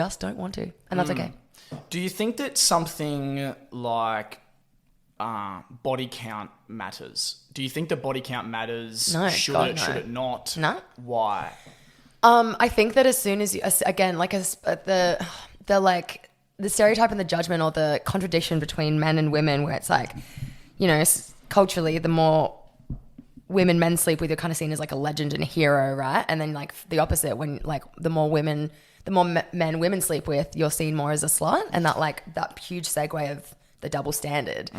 just don't want to, and that's okay. Do you think that something like body count matters? Do you think the body count matters? No, Should God, it? no. Should it not? No. Why? I think that as soon as you, again, like the like the stereotype and the judgment or the contradiction between men and women, where it's like, you know, culturally, the more women men sleep with, you're kind of seen as like a legend and a hero, right? And then like the opposite, when like the more men women sleep with, you're seen more as a slut, and that huge segue of the double standard.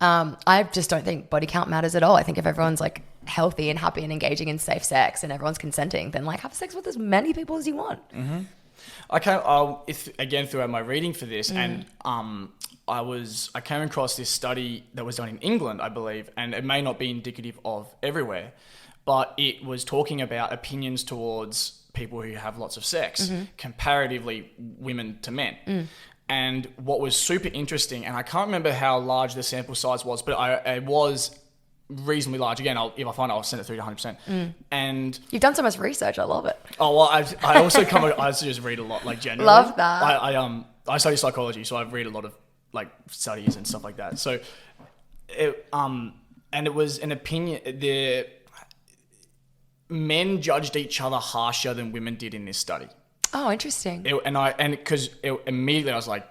I just don't think body count matters at all. I think if everyone's like healthy and happy and engaging in safe sex and everyone's consenting, then like have sex with as many people as you want. Again, throughout my reading for this, and I came across this study that was done in England, I believe, and it may not be indicative of everywhere, but it was talking about opinions towards people who have lots of sex, comparatively women to men. And what was super interesting, and I can't remember how large the sample size was, but it was reasonably large. Again, if I find it, I'll send it through to 100%. And you've done so much research. I love it. Oh, well, I also I just read a lot, like generally. Love that. I study psychology, so I've read a lot of like studies and stuff like that. So, and it was an opinion. The men judged each other harsher than women did in this study. Oh, interesting. Because immediately I was like,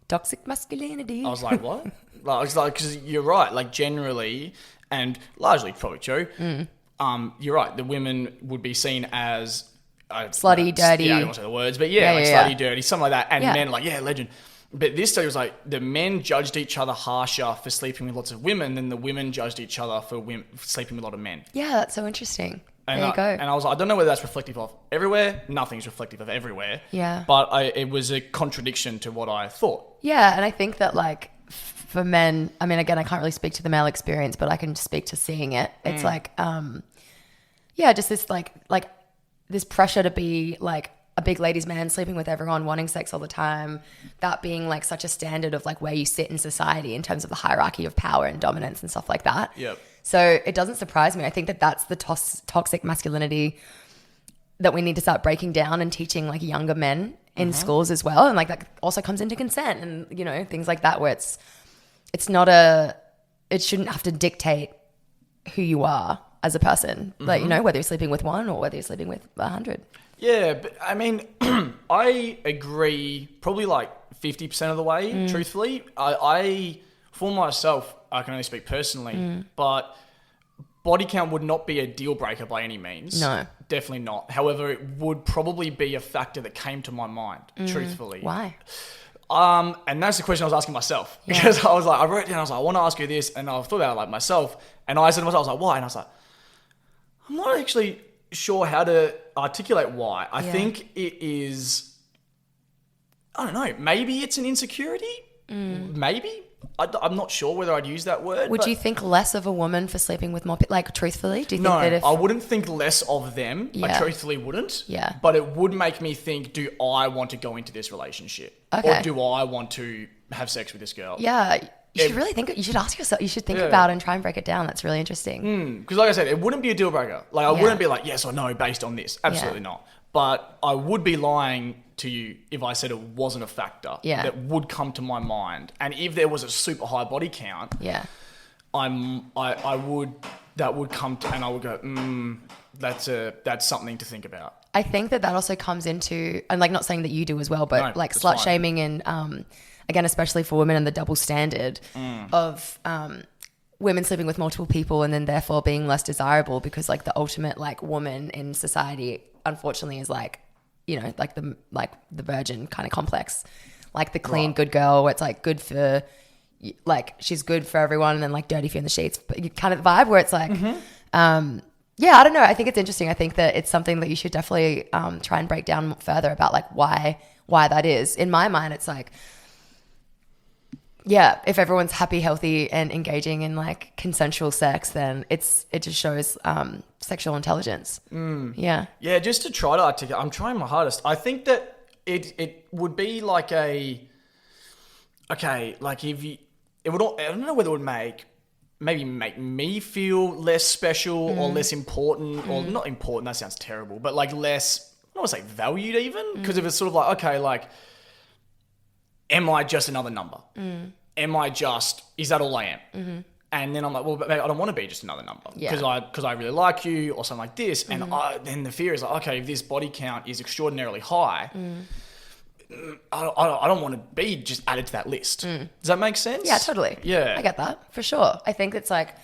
toxic masculinity. I was like, what? I was like, because you're right. Like generally, and largely probably true. You're right. The women would be seen as slutty, dirty. Yeah, I don't want to say the words, but slutty, dirty, something like that. And men are like, yeah, legend. But this study was like the men judged each other harsher for sleeping with lots of women than the women judged each other for sleeping with a lot of men. Yeah, that's so interesting. And there you go. And I was like, I don't know whether that's reflective of everywhere. Nothing's reflective of everywhere. Yeah. But it was a contradiction to what I thought. Yeah, and I think that like for men, I mean, again, I can't really speak to the male experience, but I can speak to seeing it. It's like, just this like this pressure to be like a big ladies' man, sleeping with everyone, wanting sex all the time, that being like such a standard of like where you sit in society in terms of the hierarchy of power and dominance and stuff like that. Yep. So it doesn't surprise me. I think that that's the toxic masculinity that we need to start breaking down and teaching like younger men in schools as well. And like that also comes into consent and, you know, things like that, where it shouldn't have to dictate who you are as a person. Like, you know, whether you're sleeping with one or whether you're sleeping with 100. Yeah, but I mean, I agree probably like 50% of the way, truthfully. I, for myself, I can only speak personally, but body count would not be a deal breaker by any means. No. Definitely not. However, it would probably be a factor that came to my mind, truthfully. Why? And that's the question I was asking myself. Because I was like, I wrote it down, I was like, I want to ask you this, and I thought about it like myself, and I said to myself, I was like, why? And I was like, I'm not actually sure how to articulate why. I think it is, I don't know, maybe it's an insecurity? Maybe? I'm not sure whether I'd use that word. Would you think less of a woman for sleeping with more people? Like, truthfully? Do you think that if... I wouldn't think less of them. Yeah. I truthfully wouldn't. Yeah. But it would make me think, do I want to go into this relationship? Okay. Or do I want to have sex with this girl? Yeah. You should really think... You should ask yourself... You should think about it and try and break it down. That's really interesting. Because like I said, it wouldn't be a deal breaker. Like, I wouldn't be like, yes or no based on this. Absolutely not. But I would be lying to you if I said it wasn't a factor that would come to my mind. And if there was a super high body count, I would, that would come to, and I would go, that's something to think about. I think that also comes into, and like not saying that you do as well, but like slut shaming and again, especially for women, and the double standard of women sleeping with multiple people and then therefore being less desirable, because like the ultimate like woman in society unfortunately is like, you know, like the virgin kind of complex, like the clean good girl where it's like good for, like she's good for everyone and then like dirty for you in the sheets, but kind of vibe where it's like I don't know, I think it's interesting. I think that it's something that you should definitely try and break down further about like why that is. In my mind, it's like, yeah, if everyone's happy, healthy and engaging in like consensual sex, then it just shows sexual intelligence. Yeah, just to try to articulate, I'm trying my hardest. I think that it would be like if you, it would, I don't know whether it would make me feel less special or less important, or not important, that sounds terrible, but like less don't want to say valued even, because if it's sort of like, okay, like, am I just another number? Is that all I am? Mm-hmm. And then I'm like, well, but I don't want to be just another number because I really like you or something like this. And then the fear is like, okay, if this body count is extraordinarily high, I don't want to be just added to that list. Does that make sense? Yeah, totally. Yeah. I get that for sure. I think it's like,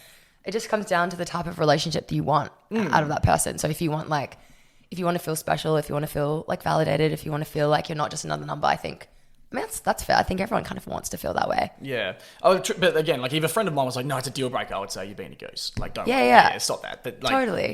it just comes down to the type of relationship that you want out of that person. So if you want to feel special, if you want to feel like validated, if you want to feel like you're not just another number, I mean, that's fair. I think everyone kind of wants to feel that way. Yeah. But again, like if a friend of mine was like, no, it's a deal breaker, I would say you're being a goose. Like, don't Yeah. stop that. But like, Totally. Yeah.